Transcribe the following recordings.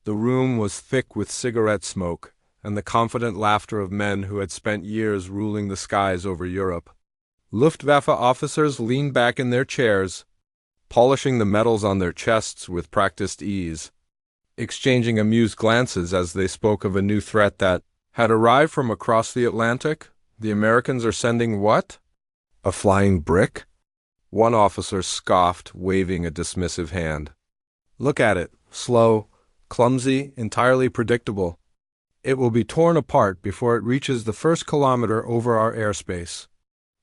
The room was thick with cigarette smoke and the confident laughter of men who had spent years ruling the skies over Europe. Luftwaffe officers leaned back in their chairs, polishing the medals on their chests with practiced ease, exchanging amused glances as they spoke of a new threat that had arrived from across the Atlantic. The Americans are sending what? A flying brick? One officer scoffed, waving a dismissive hand. Look at it. Slow, clumsy, entirely predictable. It will be torn apart before it reaches the first kilometer over our airspace.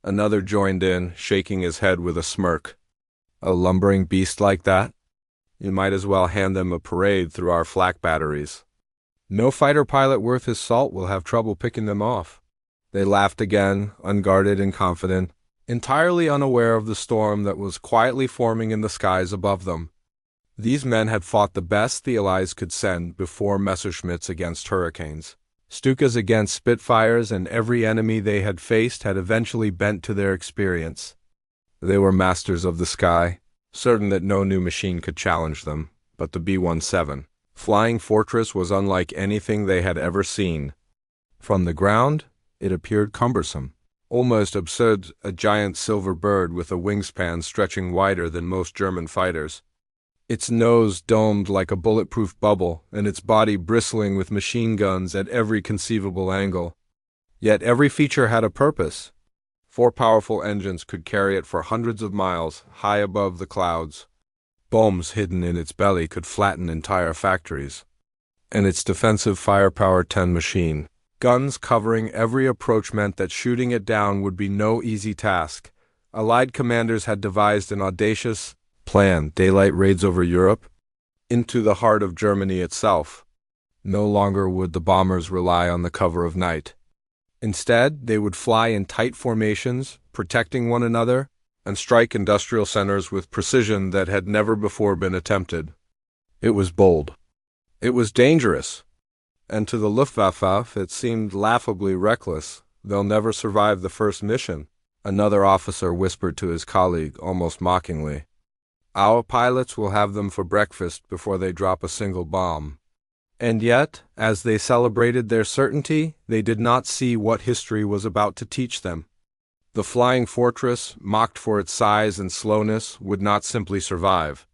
Another joined in, shaking his head with a smirk. A lumbering beast like that? You might as well hand them a parade through our flak batteries. No fighter pilot worth his salt will have trouble picking them off. They laughed again, unguarded and confident, entirely unaware of the storm that was quietly forming in the skies above them. These men had fought the best the Allies could send before Messerschmitts against Hurricanes, Stukas against Spitfires, and every enemy they had faced had eventually bent to their experience. They were masters of the sky, certain that no new machine could challenge them, but the B-17 Flying Fortress was unlike anything they had ever seen. From the ground, it appeared cumbersome, almost absurd, a giant silver bird with a wingspan stretching wider than most German fighters. Its nose domed like a bulletproof bubble, and its body bristling with machine guns at every conceivable angle. Yet every feature had a purpose. 4 powerful engines could carry it for hundreds of miles, high above the clouds. Bombs hidden in its belly could flatten entire factories. And its defensive firepower 10 machine guns covering every approach meant that shooting it down would be no easy task. Allied commanders had devised an audacious plan: daylight raids over Europe, into the heart of Germany itself. No longer would the bombers rely on the cover of night. Instead, they would fly in tight formations, protecting one another, and strike industrial centers with precision that had never before been attempted. It was bold. It was dangerous. And to the Luftwaffe it seemed laughably reckless. They'll never survive the first mission, another officer whispered to his colleague, almost mockingly. Our pilots will have them for breakfast before they drop a single bomb. And yet, as they celebrated their certainty, they did not see what history was about to teach them. The Flying Fortress, mocked for its size and slowness, would not simply survive.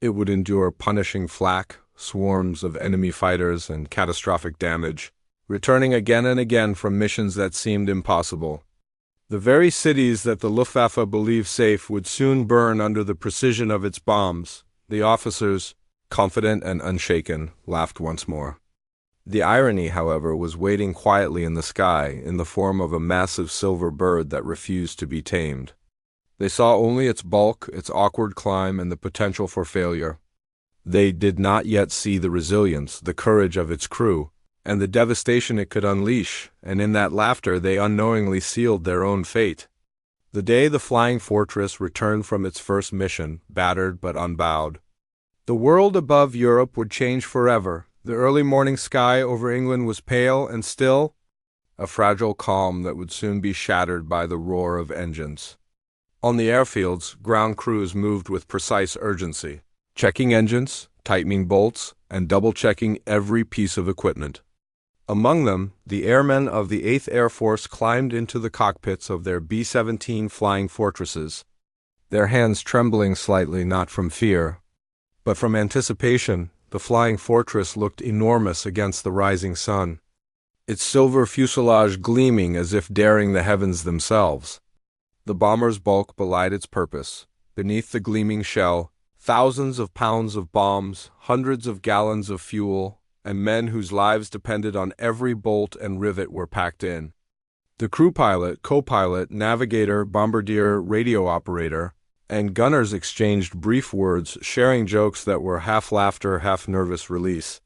It would endure punishing flak, swarms of enemy fighters, and catastrophic damage, returning again and again from missions that seemed impossible. The very cities that the Luftwaffe believed safe would soon burn under the precision of its bombs. The officers, confident and unshaken, laughed once more. The irony, however, was waiting quietly in the sky in the form of a massive silver bird that refused to be tamed. They saw only its bulk, its awkward climb, and the potential for failure. They did not yet see the resilience, the courage of its crew, and the devastation it could unleash, and in that laughter they unknowingly sealed their own fate. The day the Flying Fortress returned from its first mission, battered but unbowed. The world above Europe would change forever. The early morning sky over England was pale and still, a fragile calm that would soon be shattered by the roar of engines. On the airfields, ground crews moved with precise urgency, checking engines, tightening bolts, and double-checking every piece of equipment. Among them, the airmen of the 8th Air Force climbed into the cockpits of their B-17 Flying Fortresses, their hands trembling slightly not from fear, but from anticipation. The Flying Fortress looked enormous against the rising sun, its silver fuselage gleaming as if daring the heavens themselves. The bomber's bulk belied its purpose. Beneath the gleaming shell, thousands of pounds of bombs, hundreds of gallons of fuel, and men whose lives depended on every bolt and rivet were packed in. The crew pilot, co-pilot, navigator, bombardier, radio operator, and gunners exchanged brief words, sharing jokes that were half laughter, half nervous release.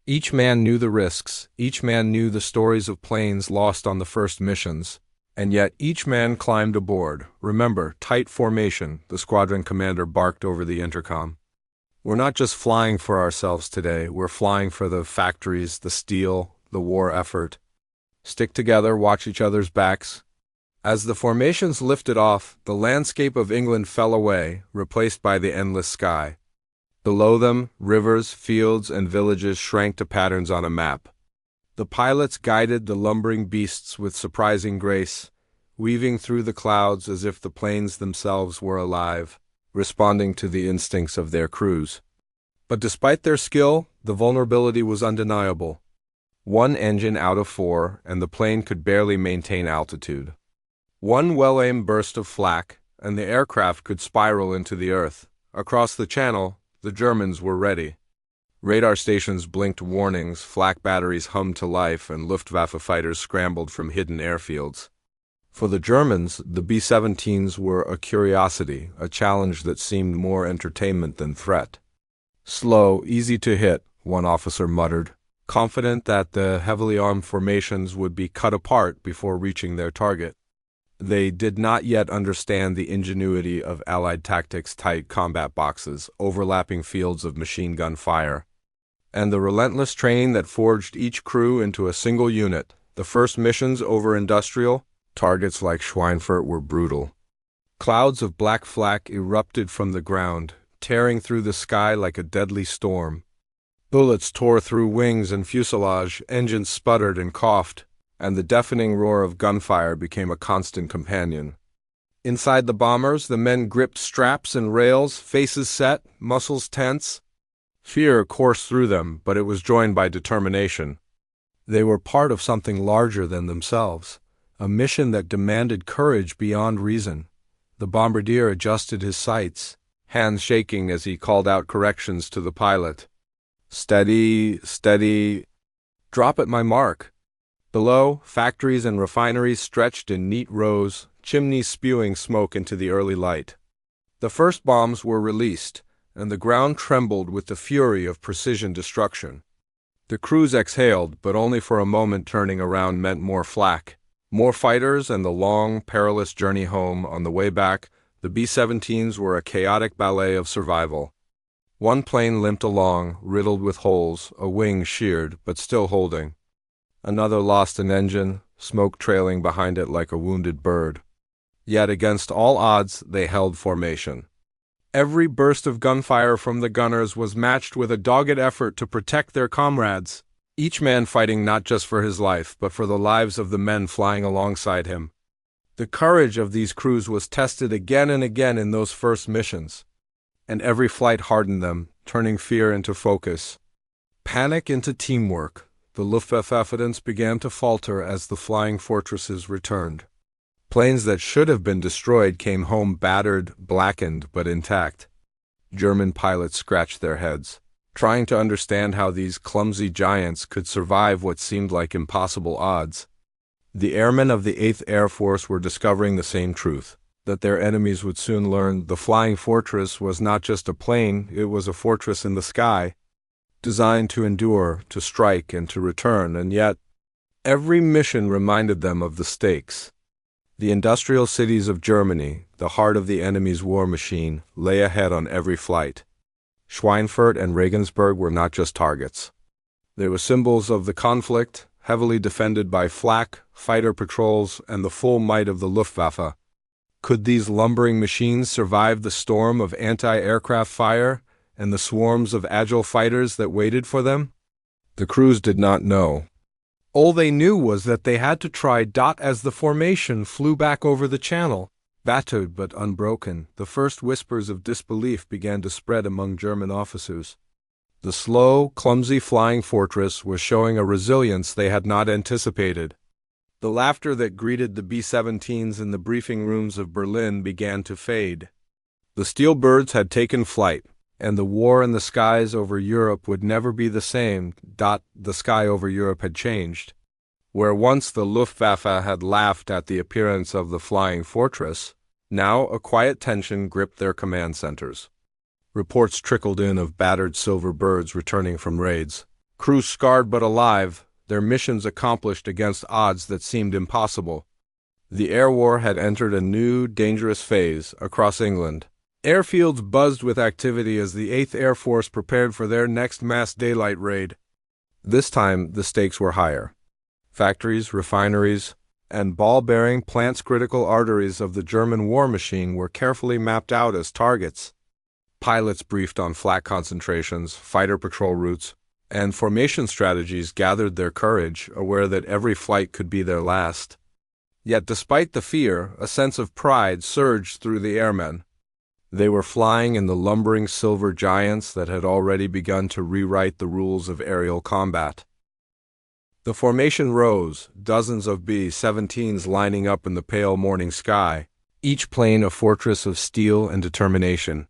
Each man knew the risks, each man knew the stories of planes lost on the first missions, and yet each man climbed aboard. Remember, tight formation, the squadron commander barked over the intercom. We're not just flying for ourselves today, we're flying for the factories, the steel, the war effort. Stick together, watch each other's backs. As the formations lifted off, the landscape of England fell away, replaced by the endless sky. Below them, rivers, fields, and villages shrank to patterns on a map. The pilots guided the lumbering beasts with surprising grace, weaving through the clouds as if the planes themselves were alive, responding to the instincts of their crews. But despite their skill, the vulnerability was undeniable. One engine out of 4, and the plane could barely maintain altitude. One well-aimed burst of flak, and the aircraft could spiral into the earth. Across the channel, the Germans were ready. Radar stations blinked warnings, flak batteries hummed to life, and Luftwaffe fighters scrambled from hidden airfields. For the Germans, the B-17s were a curiosity, a challenge that seemed more entertainment than threat. "Slow, easy to hit," one officer muttered, confident that the heavily armed formations would be cut apart before reaching their target. They did not yet understand the ingenuity of Allied tactics: tight combat boxes, overlapping fields of machine gun fire, and the relentless training that forged each crew into a single unit. The first missions over industrial targets like Schweinfurt were brutal. Clouds of black flak erupted from the ground, tearing through the sky like a deadly storm. Bullets tore through wings and fuselage, engines sputtered and coughed, and the deafening roar of gunfire became a constant companion. Inside the bombers, the men gripped straps and rails, faces set, muscles tense. Fear coursed through them, but it was joined by determination. They were part of something larger than themselves, a mission that demanded courage beyond reason. The bombardier adjusted his sights, hands shaking as he called out corrections to the pilot. "Steady, steady. Drop at my mark." Below, factories and refineries stretched in neat rows, chimneys spewing smoke into the early light. The first bombs were released, and the ground trembled with the fury of precision destruction. The crews exhaled, but only for a moment. Turning around meant more flak, more fighters, and the long, perilous journey home. On the way back, the B-17s were a chaotic ballet of survival. One plane limped along, riddled with holes, a wing sheared, but still holding. Another lost an engine, smoke trailing behind it like a wounded bird. Yet against all odds, they held formation. Every burst of gunfire from the gunners was matched with a dogged effort to protect their comrades, each man fighting not just for his life, but for the lives of the men flying alongside him. The courage of these crews was tested again and again in those first missions, and every flight hardened them, turning fear into focus, panic into teamwork. The Luftwaffe evidence began to falter as the flying fortresses returned. Planes that should have been destroyed came home battered, blackened, but intact. German pilots scratched their heads, trying to understand how these clumsy giants could survive what seemed like impossible odds. The airmen of the 8th Air Force were discovering the same truth, that their enemies would soon learn. The flying fortress was not just a plane, it was a fortress in the sky, designed to endure, to strike, and to return, and yet every mission reminded them of the stakes. The industrial cities of Germany, the heart of the enemy's war machine, lay ahead on every flight. Schweinfurt and Regensburg were not just targets. They were symbols of the conflict, heavily defended by flak, fighter patrols, and the full might of the Luftwaffe. Could these lumbering machines survive the storm of anti-aircraft fire and the swarms of agile fighters that waited for them? The crews did not know. All they knew was that they had to try. As the formation flew back over the channel, battered but unbroken, the first whispers of disbelief began to spread among German officers. The slow, clumsy flying fortress was showing a resilience they had not anticipated. The laughter that greeted the B-17s in the briefing rooms of Berlin began to fade. The steel birds had taken flight, and the war in the skies over Europe would never be the same. The sky over Europe had changed. Where once the Luftwaffe had laughed at the appearance of the flying fortress, now a quiet tension gripped their command centers. Reports trickled in of battered silver birds returning from raids, crews scarred but alive, their missions accomplished against odds that seemed impossible. The air war had entered a new, dangerous phase across England. Airfields buzzed with activity as the 8th Air Force prepared for their next mass daylight raid. This time, the stakes were higher. Factories, refineries, and ball-bearing plants, critical arteries of the German war machine, were carefully mapped out as targets. Pilots briefed on flak concentrations, fighter patrol routes, and formation strategies gathered their courage, aware that every flight could be their last. Yet despite the fear, a sense of pride surged through the airmen. They were flying in the lumbering silver giants that had already begun to rewrite the rules of aerial combat. The formation rose, dozens of B-17s lining up in the pale morning sky, each plane a fortress of steel and determination.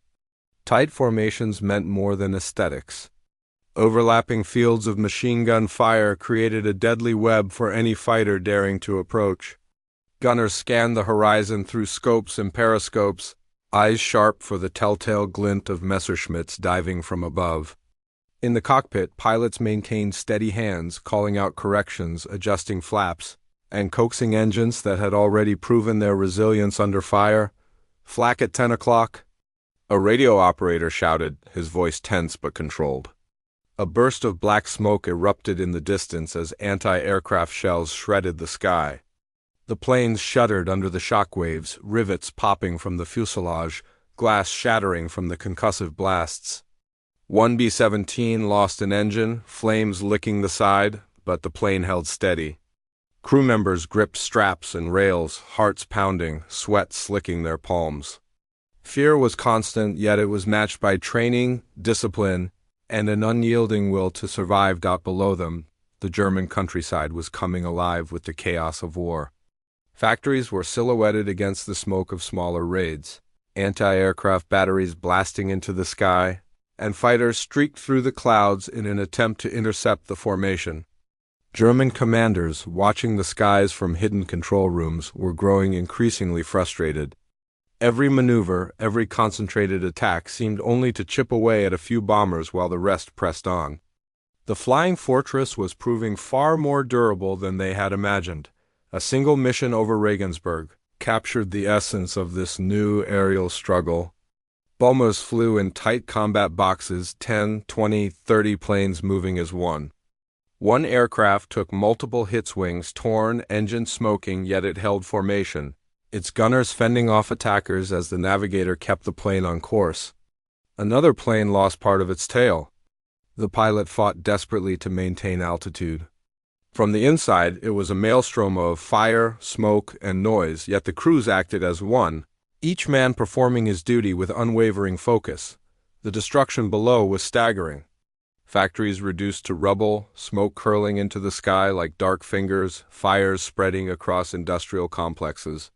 Tight formations meant more than aesthetics. Overlapping fields of machine gun fire created a deadly web for any fighter daring to approach. Gunners scanned the horizon through scopes and periscopes, eyes sharp for the telltale glint of Messerschmitts diving from above. In the cockpit, pilots maintained steady hands, calling out corrections, adjusting flaps, and coaxing engines that had already proven their resilience under fire. "Flak at 10 o'clock." A radio operator shouted, his voice tense but controlled. A burst of black smoke erupted in the distance as anti-aircraft shells shredded the sky. The planes shuddered under the shock waves, rivets popping from the fuselage, glass shattering from the concussive blasts. One B-17 lost an engine, flames licking the side, but the plane held steady. Crew members gripped straps and rails, hearts pounding, sweat slicking their palms. Fear was constant, yet it was matched by training, discipline, and an unyielding will to survive. Below them, the German countryside was coming alive with the chaos of war. Factories were silhouetted against the smoke of smaller raids, anti-aircraft batteries blasting into the sky, and fighters streaked through the clouds in an attempt to intercept the formation. German commanders, watching the skies from hidden control rooms, were growing increasingly frustrated. Every maneuver, every concentrated attack seemed only to chip away at a few bombers while the rest pressed on. The flying fortress was proving far more durable than they had imagined. A single mission over Regensburg captured the essence of this new aerial struggle. Bombers flew in tight combat boxes, 10, 20, 30 planes moving as one. One aircraft took multiple hits, wings torn, engine smoking, yet it held formation, its gunners fending off attackers as the navigator kept the plane on course. Another plane lost part of its tail. The pilot fought desperately to maintain altitude. From the inside, it was a maelstrom of fire, smoke, and noise, yet the crews acted as one, each man performing his duty with unwavering focus. The destruction below was staggering. Factories reduced to rubble, smoke curling into the sky like dark fingers, fires spreading across industrial complexes.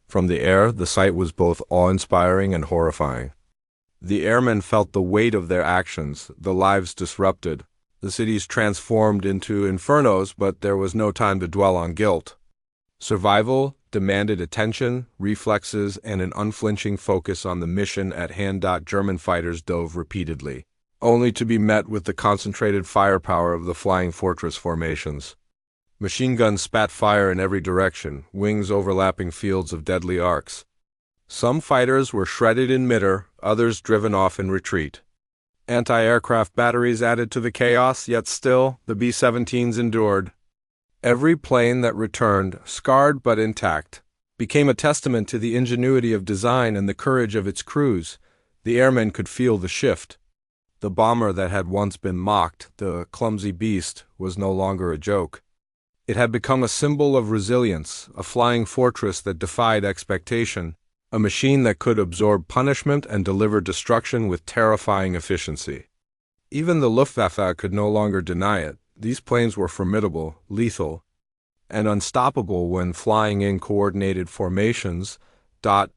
From the air, the sight was both awe-inspiring and horrifying. The airmen felt the weight of their actions, the lives disrupted, the cities transformed into infernos, but there was no time to dwell on guilt. Survival demanded attention, reflexes, and an unflinching focus on the mission at hand. German fighters dove repeatedly, only to be met with the concentrated firepower of the flying fortress formations. Machine guns spat fire in every direction, wings overlapping fields of deadly arcs. Some fighters were shredded in midair, others driven off in retreat. Anti-aircraft batteries added to the chaos, yet still, the B-17s endured. Every plane that returned, scarred but intact, became a testament to the ingenuity of design and the courage of its crews. The airmen could feel the shift. The bomber that had once been mocked, the clumsy beast, was no longer a joke. It had become a symbol of resilience, a flying fortress that defied expectation, a machine that could absorb punishment and deliver destruction with terrifying efficiency. Even the Luftwaffe could no longer deny it. These planes were formidable, lethal, and unstoppable when flying in coordinated formations.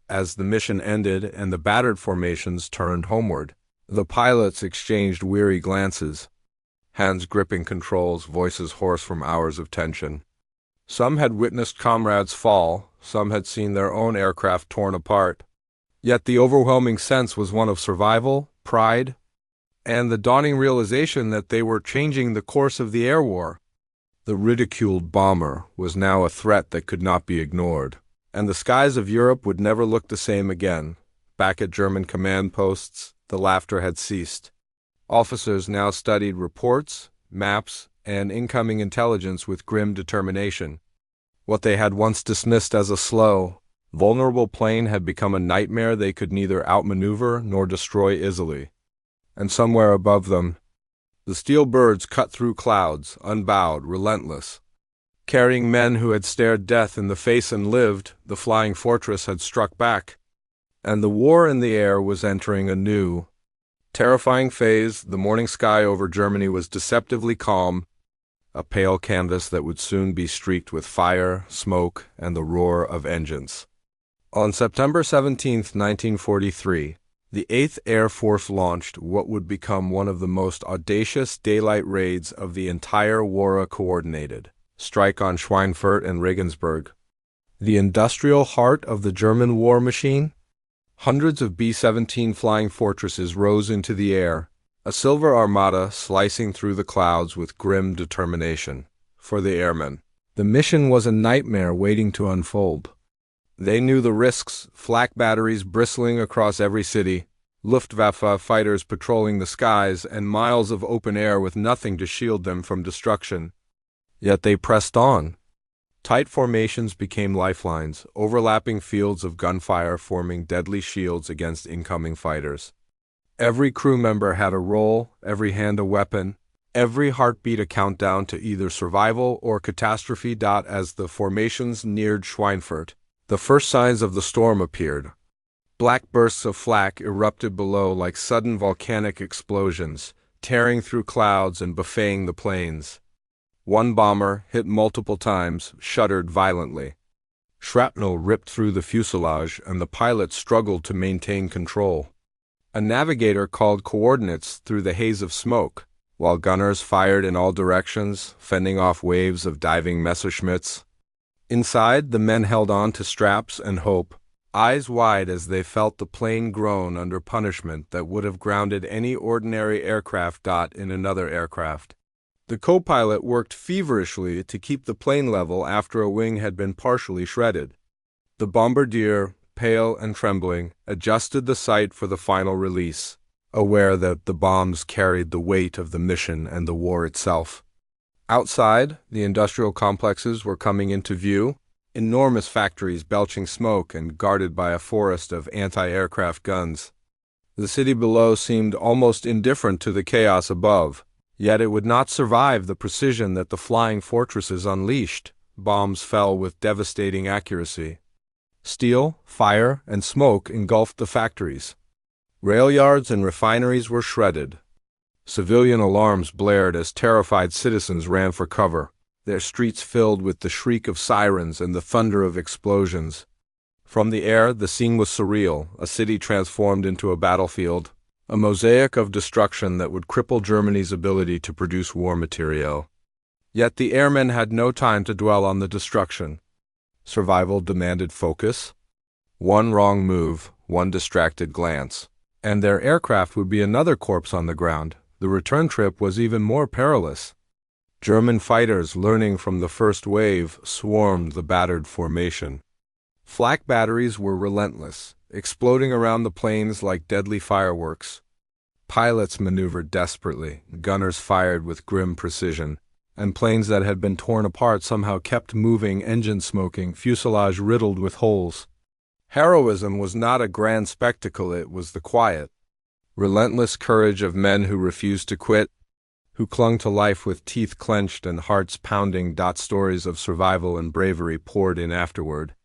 As the mission ended and the battered formations turned homeward, the pilots exchanged weary glances, hands gripping controls, voices hoarse from hours of tension. Some had witnessed comrades fall, some had seen their own aircraft torn apart. Yet the overwhelming sense was one of survival, pride, and the dawning realization that they were changing the course of the air war. The ridiculed bomber was now a threat that could not be ignored, and the skies of Europe would never look the same again. Back at German command posts, the laughter had ceased. Officers now studied reports, maps, and incoming intelligence with grim determination. What they had once dismissed as a slow, Vulnerable plane had become a nightmare they could neither outmaneuver nor destroy easily. And somewhere above them, the steel birds cut through clouds, unbowed, relentless. Carrying men who had stared death in the face and lived, the flying fortress had struck back. And the war in the air was entering a new, terrifying phase. The morning sky over Germany was deceptively calm, a pale canvas that would soon be streaked with fire, smoke, and the roar of engines. On September 17, 1943, the 8th Air Force launched what would become one of the most audacious daylight raids of the entire war, a coordinated strike on Schweinfurt and Regensburg, the industrial heart of the German war machine. Hundreds of B-17 flying fortresses rose into the air, a silver armada slicing through the clouds with grim determination. For the airmen, the mission was a nightmare waiting to unfold. They knew the risks: flak batteries bristling across every city, Luftwaffe fighters patrolling the skies, and miles of open air with nothing to shield them from destruction. Yet they pressed on. Tight formations became lifelines, overlapping fields of gunfire forming deadly shields against incoming fighters. Every crew member had a role, every hand a weapon, every heartbeat a countdown to either survival or catastrophe. As the formations neared Schweinfurt, the first signs of the storm appeared. Black bursts of flak erupted below like sudden volcanic explosions, tearing through clouds and buffeting the planes. One bomber, hit multiple times, shuddered violently. Shrapnel ripped through the fuselage, and the pilot struggled to maintain control. A navigator called coordinates through the haze of smoke, while gunners fired in all directions, fending off waves of diving Messerschmitts. Inside, the men held on to straps and hope, eyes wide as they felt the plane groan under punishment that would have grounded any ordinary aircraft. In another aircraft, the co-pilot worked feverishly to keep the plane level after a wing had been partially shredded. The bombardier, pale and trembling, adjusted the sight for the final release, aware that the bombs carried the weight of the mission and the war itself. Outside, the industrial complexes were coming into view, enormous factories belching smoke and guarded by a forest of anti-aircraft guns. The city below seemed almost indifferent to the chaos above, yet it would not survive the precision that the flying fortresses unleashed. Bombs fell with devastating accuracy. Steel, fire, and smoke engulfed the factories. Rail yards and refineries were shredded. Civilian alarms blared as terrified citizens ran for cover, their streets filled with the shriek of sirens and the thunder of explosions. From the air, the scene was surreal, a city transformed into a battlefield, a mosaic of destruction that would cripple Germany's ability to produce war materiel. Yet the airmen had no time to dwell on the destruction. Survival demanded focus. One wrong move, one distracted glance, and their aircraft would be another corpse on the ground. The return trip was even more perilous. German fighters, learning from the first wave, swarmed the battered formation. Flak batteries were relentless, exploding around the planes like deadly fireworks. Pilots maneuvered desperately, gunners fired with grim precision, and planes that had been torn apart somehow kept moving, engine smoking, fuselage riddled with holes. Heroism was not a grand spectacle, it was the quiet, relentless courage of men who refused to quit, who clung to life with teeth clenched and hearts pounding. Stories of survival and bravery poured in afterward.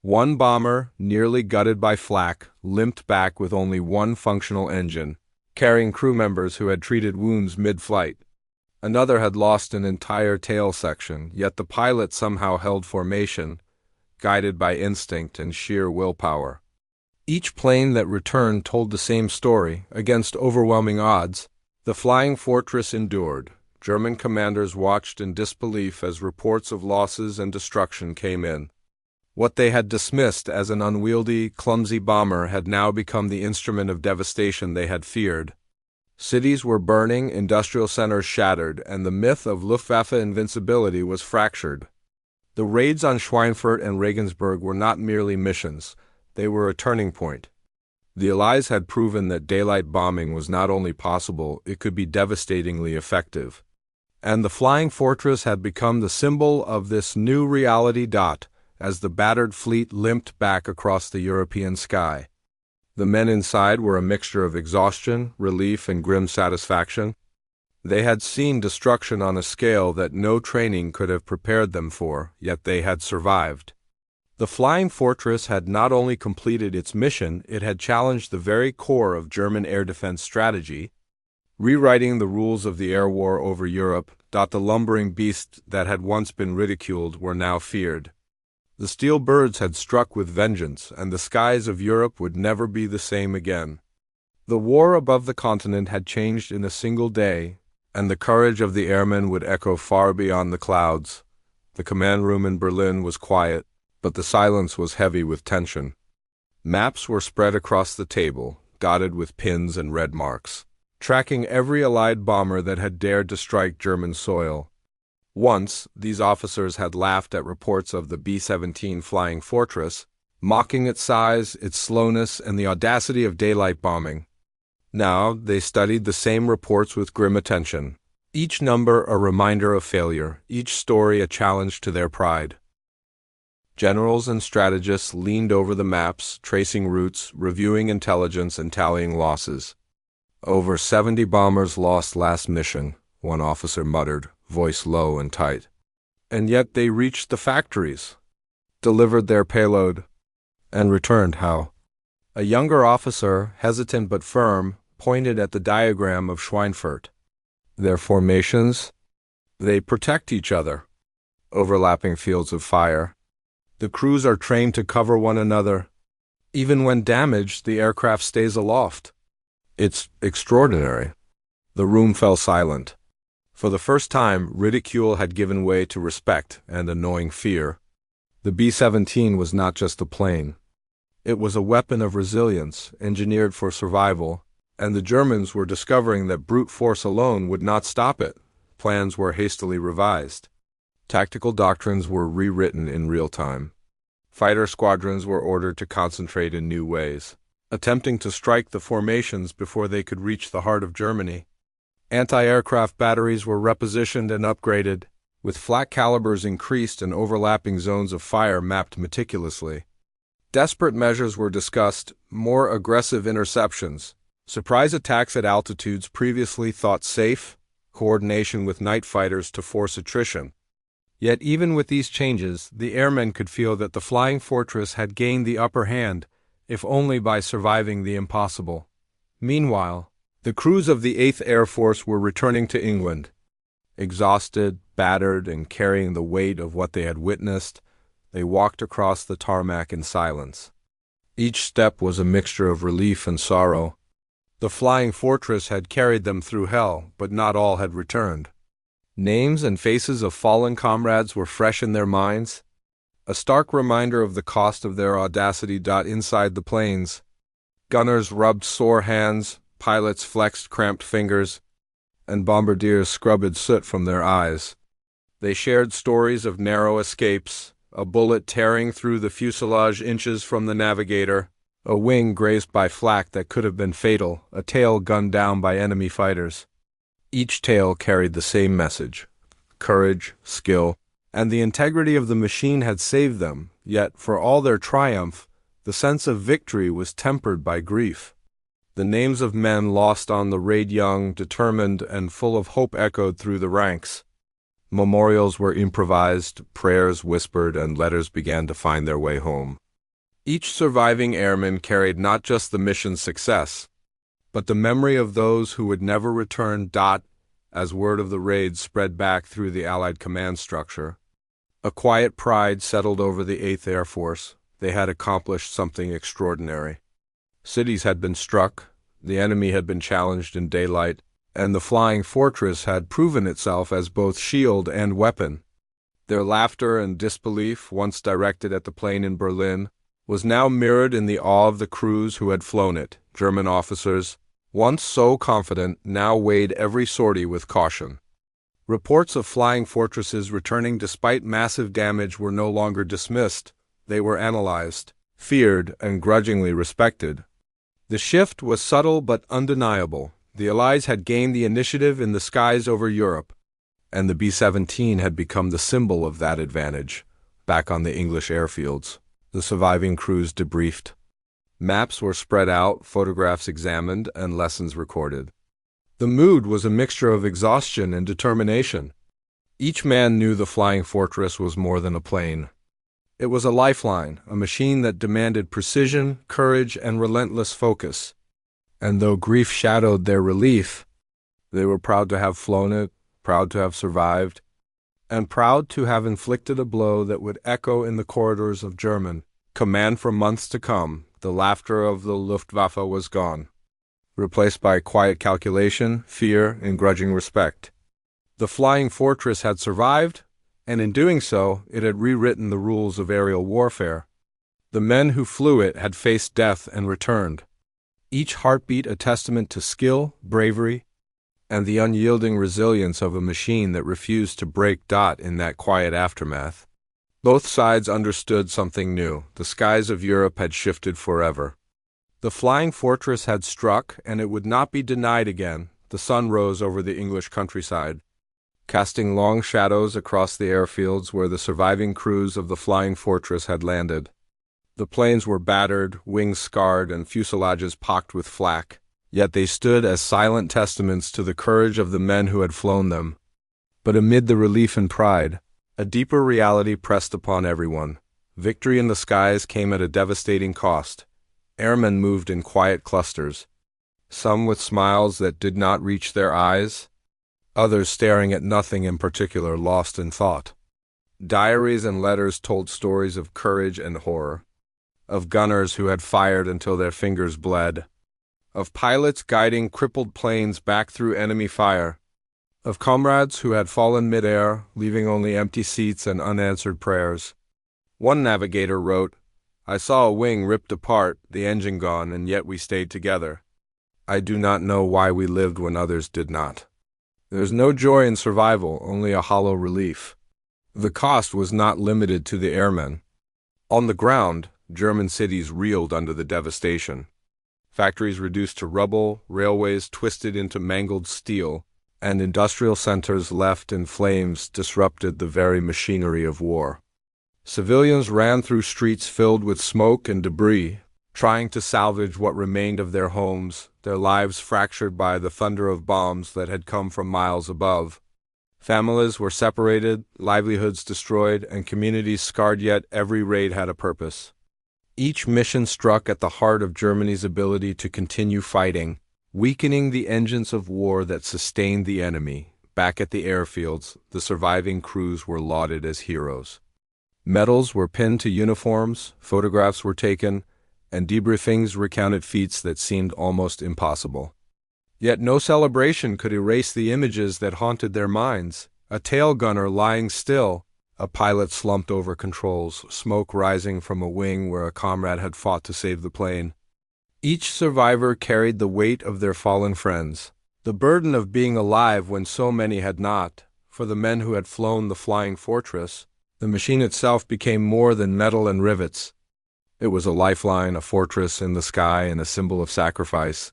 One bomber, nearly gutted by flak, limped back with only one functional engine, carrying crew members who had treated wounds mid-flight. Another had lost an entire tail section, yet the pilot somehow held formation, guided by instinct and sheer willpower. Each plane that returned told the same story. Against overwhelming odds, the flying fortress endured. German commanders watched in disbelief as reports of losses and destruction came in. What they had dismissed as an unwieldy, clumsy bomber had now become the instrument of devastation they had feared. Cities were burning, industrial centers shattered, and the myth of Luftwaffe invincibility was fractured. The raids on Schweinfurt and Regensburg were not merely missions, they were a turning point. The Allies had proven that daylight bombing was not only possible, it could be devastatingly effective. And the flying fortress had become the symbol of this new reality. as the battered fleet limped back across the European sky. The men inside were a mixture of exhaustion, relief, and grim satisfaction. They had seen destruction on a scale that no training could have prepared them for, yet they had survived. The Flying Fortress had not only completed its mission, it had challenged the very core of German air defense strategy, rewriting the rules of the air war over Europe. The lumbering beasts that had once been ridiculed were now feared. The steel birds had struck with vengeance, and the skies of Europe would never be the same again. The war above the continent had changed in a single day, and the courage of the airmen would echo far beyond the clouds. The command room in Berlin was quiet, but the silence was heavy with tension. Maps were spread across the table, dotted with pins and red marks, tracking every Allied bomber that had dared to strike German soil. Once, these officers had laughed at reports of the B-17 Flying Fortress, mocking its size, its slowness, and the audacity of daylight bombing. Now, they studied the same reports with grim attention, each number a reminder of failure, each story a challenge to their pride. Generals and strategists leaned over the maps, tracing routes, reviewing intelligence, and tallying losses. "Over 70 bombers lost last mission," one officer muttered, voice low and tight. "And yet they reached the factories, delivered their payload, and returned how?" A younger officer, hesitant but firm, pointed at the diagram of Schweinfurt. "Their formations? They protect each other. Overlapping fields of fire. The crews are trained to cover one another. Even when damaged, the aircraft stays aloft. It's extraordinary." The room fell silent. For the first time, ridicule had given way to respect and annoying fear. The B-17 was not just a plane. It was a weapon of resilience, engineered for survival, and the Germans were discovering that brute force alone would not stop it. Plans were hastily revised. Tactical doctrines were rewritten in real time. Fighter squadrons were ordered to concentrate in new ways, attempting to strike the formations before they could reach the heart of Germany. Anti-aircraft batteries were repositioned and upgraded, with flak calibers increased and overlapping zones of fire mapped meticulously. Desperate measures were discussed, more aggressive interceptions, surprise attacks at altitudes previously thought safe, coordination with night fighters to force attrition. Yet even with these changes, the airmen could feel that the Flying Fortress had gained the upper hand, if only by surviving the impossible. Meanwhile, the crews of the 8th Air Force were returning to England. Exhausted, battered, and carrying the weight of what they had witnessed, they walked across the tarmac in silence. Each step was a mixture of relief and sorrow. The Flying Fortress had carried them through hell, but not all had returned. Names and faces of fallen comrades were fresh in their minds, a stark reminder of the cost of their audacity. Inside the planes, gunners rubbed sore hands, pilots flexed cramped fingers, and bombardiers scrubbed soot from their eyes. They shared stories of narrow escapes, a bullet tearing through the fuselage inches from the navigator, a wing grazed by flak that could have been fatal, a tail gunned down by enemy fighters. Each tale carried the same message: courage, skill, and the integrity of the machine had saved them, yet, for all their triumph, the sense of victory was tempered by grief. The names of men lost on the raid, young, determined, and full of hope, echoed through the ranks. Memorials were improvised, prayers whispered, and letters began to find their way home. Each surviving airman carried not just the mission's success, but the memory of those who would never return. As word of the raid spread back through the Allied command structure, a quiet pride settled over the 8th Air Force. They had accomplished something extraordinary. Cities had been struck, the enemy had been challenged in daylight, and the Flying Fortress had proven itself as both shield and weapon. Their laughter and disbelief, once directed at the plane in Berlin, was now mirrored in the awe of the crews who had flown it. German officers, once so confident, now weighed every sortie with caution. Reports of Flying Fortresses returning despite massive damage were no longer dismissed. They were analyzed, feared, and grudgingly respected. The shift was subtle but undeniable. The Allies had gained the initiative in the skies over Europe, and the B-17 had become the symbol of that advantage. back on the English airfields. The surviving crews debriefed. Maps were spread out, photographs examined, and lessons recorded. The mood was a mixture of exhaustion and determination. Each man knew the flying fortress was more than a plane. It was a lifeline, a machine that demanded precision, courage, and relentless focus. And though grief shadowed their relief, they were proud to have flown it, proud to have survived, and proud to have inflicted a blow that would echo in the corridors of German command for months to come. The laughter of the Luftwaffe was gone, replaced by quiet calculation, fear, and grudging respect. The flying fortress had survived, and in doing so, it had rewritten the rules of aerial warfare. The men who flew it had faced death and returned, each heartbeat a testament to skill, bravery, and the unyielding resilience of a machine that refused to break in that quiet aftermath. Both sides understood something new. The skies of Europe had shifted forever. The flying fortress had struck, and it would not be denied again. The sun rose over the English countryside, casting long shadows across the airfields where the surviving crews of the flying fortress had landed. The planes were battered, wings scarred, and fuselages pocked with flak, yet they stood as silent testaments to the courage of the men who had flown them. But amid the relief and pride, a deeper reality pressed upon everyone. Victory in the skies came at a devastating cost. Airmen moved in quiet clusters, some with smiles that did not reach their eyes, others staring at nothing in particular, lost in thought. Diaries and letters told stories of courage and horror, of gunners who had fired until their fingers bled, of pilots guiding crippled planes back through enemy fire, of comrades who had fallen midair, leaving only empty seats and unanswered prayers. One navigator wrote, "I saw a wing ripped apart, the engine gone, and yet we stayed together. I do not know why we lived when others did not." There's no joy in survival, only a hollow relief. The cost was not limited to the airmen. On the ground, German cities reeled under the devastation. Factories reduced to rubble, railways twisted into mangled steel, and industrial centers left in flames disrupted the very machinery of war. Civilians ran through streets filled with smoke and debris, trying to salvage what remained of their homes, their lives fractured by the thunder of bombs that had come from miles above. Families were separated, livelihoods destroyed, and communities scarred, yet every raid had a purpose. Each mission struck at the heart of Germany's ability to continue fighting, weakening the engines of war that sustained the enemy. Back at the airfields, the surviving crews were lauded as heroes. Medals were pinned to uniforms, photographs were taken, and debriefings recounted feats that seemed almost impossible. Yet no celebration could erase the images that haunted their minds. A tail gunner lying still, a pilot slumped over controls, smoke rising from a wing where a comrade had fought to save the plane. Each survivor carried the weight of their fallen friends, the burden of being alive when so many had not. For the men who had flown the flying fortress, the machine itself became more than metal and rivets. It was a lifeline, a fortress in the sky, and a symbol of sacrifice.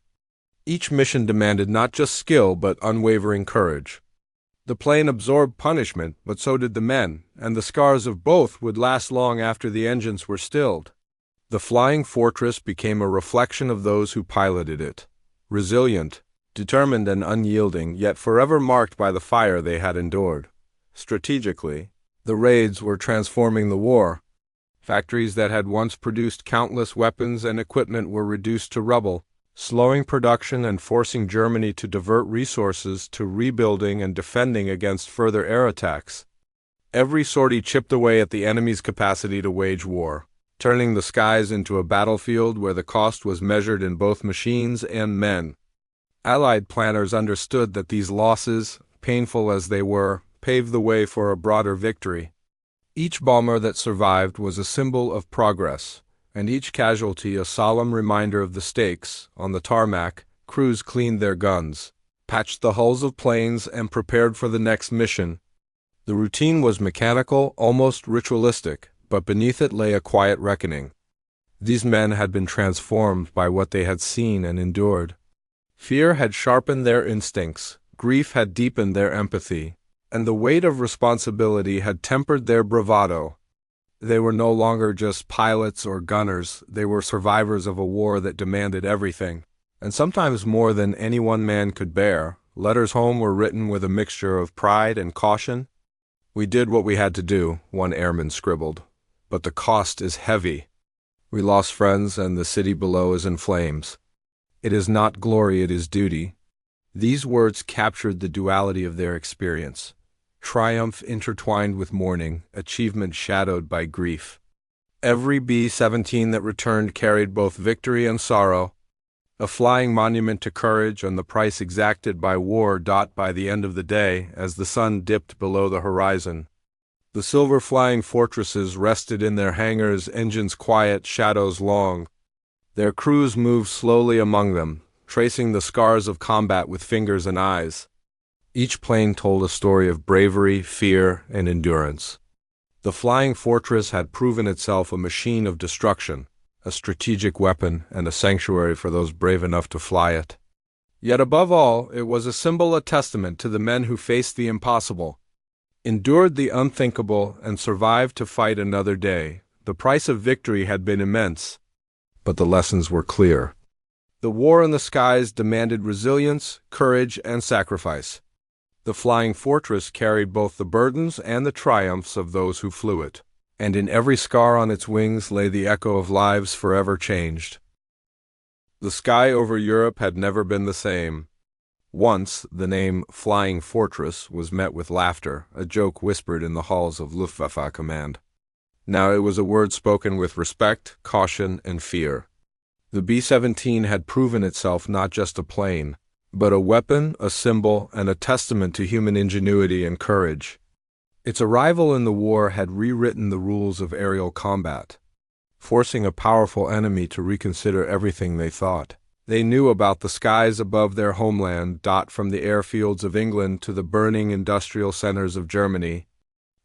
Each mission demanded not just skill, but unwavering courage. The plane absorbed punishment, but so did the men, and the scars of both would last long after the engines were stilled. The flying fortress became a reflection of those who piloted it, resilient, determined, and unyielding, yet forever marked by the fire they had endured. Strategically, the raids were transforming the war. Factories that had once produced countless weapons and equipment were reduced to rubble, slowing production and forcing Germany to divert resources to rebuilding and defending against further air attacks. Every sortie chipped away at the enemy's capacity to wage war, turning the skies into a battlefield where the cost was measured in both machines and men. Allied planners understood that these losses, painful as they were, paved the way for a broader victory. Each bomber that survived was a symbol of progress, and each casualty a solemn reminder of the stakes. On the tarmac, crews cleaned their guns, patched the hulls of planes, and prepared for the next mission. The routine was mechanical, almost ritualistic, but beneath it lay a quiet reckoning. These men had been transformed by what they had seen and endured. Fear had sharpened their instincts, grief had deepened their empathy, and the weight of responsibility had tempered their bravado. They were no longer just pilots or gunners, they were survivors of a war that demanded everything, and sometimes more than any one man could bear. Letters home were written with a mixture of pride and caution. "We did what we had to do," one airman scribbled, "but the cost is heavy. We lost friends and the city below is in flames. It is not glory, it is duty." These words captured the duality of their experience. Triumph intertwined with mourning, achievement shadowed by grief. Every B-17 that returned carried both victory and sorrow, a flying monument to courage and the price exacted by war. By the end of the day, as the sun dipped below the horizon, the silver flying fortresses rested in their hangars, engines quiet, shadows long. Their crews moved slowly among them, tracing the scars of combat with fingers and eyes. Each plane told a story of bravery, fear, and endurance. The flying fortress had proven itself a machine of destruction, a strategic weapon, and a sanctuary for those brave enough to fly it. Yet above all, it was a symbol, a testament to the men who faced the impossible, endured the unthinkable, and survived to fight another day. The price of victory had been immense, but the lessons were clear. The war in the skies demanded resilience, courage, and sacrifice. The flying fortress carried both the burdens and the triumphs of those who flew it, and in every scar on its wings lay the echo of lives forever changed. The sky over Europe had never been the same. Once, the name Flying Fortress was met with laughter, a joke whispered in the halls of Luftwaffe command. Now it was a word spoken with respect, caution, and fear. The B-17 had proven itself not just a plane, but a weapon, a symbol, and a testament to human ingenuity and courage. Its arrival in the war had rewritten the rules of aerial combat, forcing a powerful enemy to reconsider everything they thought. They knew about the skies above their homeland. From the airfields of England to the burning industrial centers of Germany,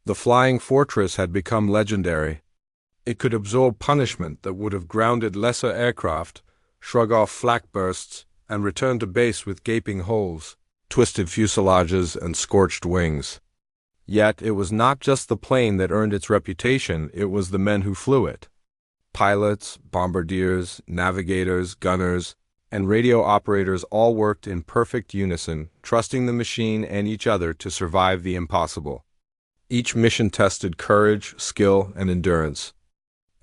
the flying fortress had become legendary. It could absorb punishment that would have grounded lesser aircraft, shrug off flak bursts, and return to base with gaping holes, twisted fuselages, and scorched wings. Yet it was not just the plane that earned its reputation, it was the men who flew it. Pilots, bombardiers, navigators, gunners, and radio operators all worked in perfect unison, trusting the machine and each other to survive the impossible. Each mission tested courage, skill, and endurance,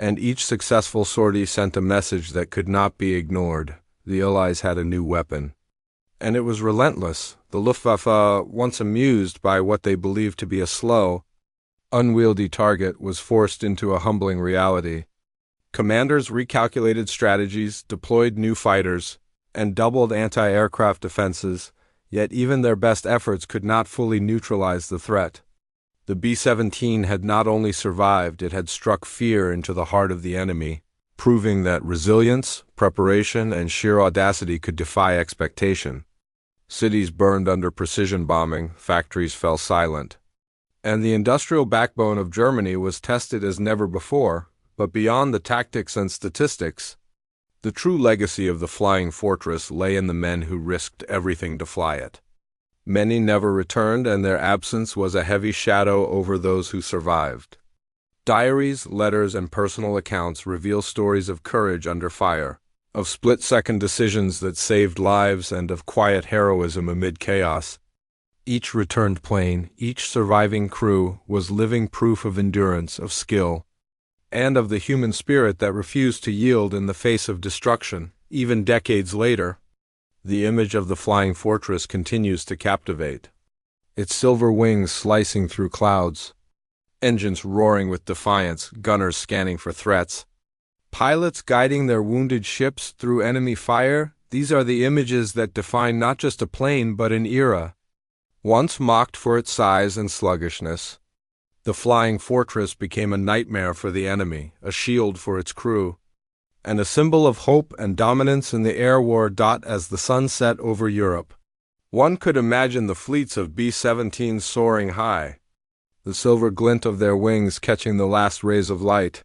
and each successful sortie sent a message that could not be ignored. The Allies had a new weapon, and it was relentless. The Luftwaffe, once amused by what they believed to be a slow, unwieldy target, was forced into a humbling reality. Commanders recalculated strategies, deployed new fighters, and doubled anti-aircraft defenses, yet even their best efforts could not fully neutralize the threat. The B-17 had not only survived, it had struck fear into the heart of the enemy, proving that resilience, preparation, and sheer audacity could defy expectation. Cities burned under precision bombing, factories fell silent, and the industrial backbone of Germany was tested as never before. But beyond the tactics and statistics, the true legacy of the Flying Fortress lay in the men who risked everything to fly it. Many never returned, and their absence was a heavy shadow over those who survived. Diaries, letters, and personal accounts reveal stories of courage under fire, of split-second decisions that saved lives, and of quiet heroism amid chaos. Each returned plane, each surviving crew, was living proof of endurance, of skill, and of the human spirit that refused to yield in the face of destruction. Even decades later, the image of the Flying Fortress continues to captivate. Its silver wings slicing through clouds, engines roaring with defiance, gunners scanning for threats, pilots guiding their wounded ships through enemy fire. These are the images that define not just a plane but an era. Once mocked for its size and sluggishness, the Flying Fortress became a nightmare for the enemy, a shield for its crew, and a symbol of hope and dominance in the air war. As the sun set over Europe, one could imagine the fleets of B-17s soaring high, the silver glint of their wings catching the last rays of light.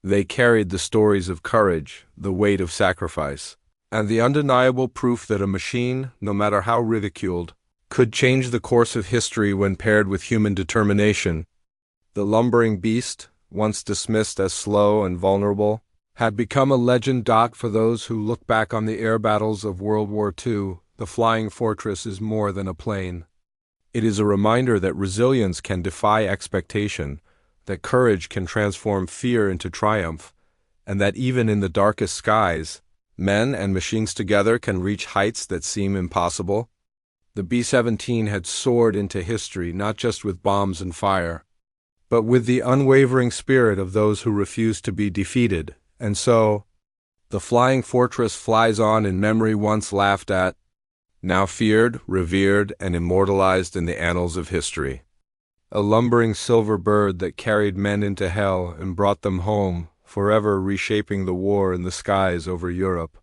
They carried the stories of courage, the weight of sacrifice, and the undeniable proof that a machine, no matter how ridiculed, could change the course of history when paired with human determination. The lumbering beast, once dismissed as slow and vulnerable, had become a legend. For those who look back on the air battles of World War II, the Flying Fortress is more than a plane. It is a reminder that resilience can defy expectation, that courage can transform fear into triumph, and that even in the darkest skies, men and machines together can reach heights that seem impossible. The B-17 had soared into history not just with bombs and fire, but with the unwavering spirit of those who refuse to be defeated. And so, the Flying Fortress flies on in memory, once laughed at, now feared, revered, and immortalized in the annals of history. A lumbering silver bird that carried men into hell and brought them home, forever reshaping the war in the skies over Europe.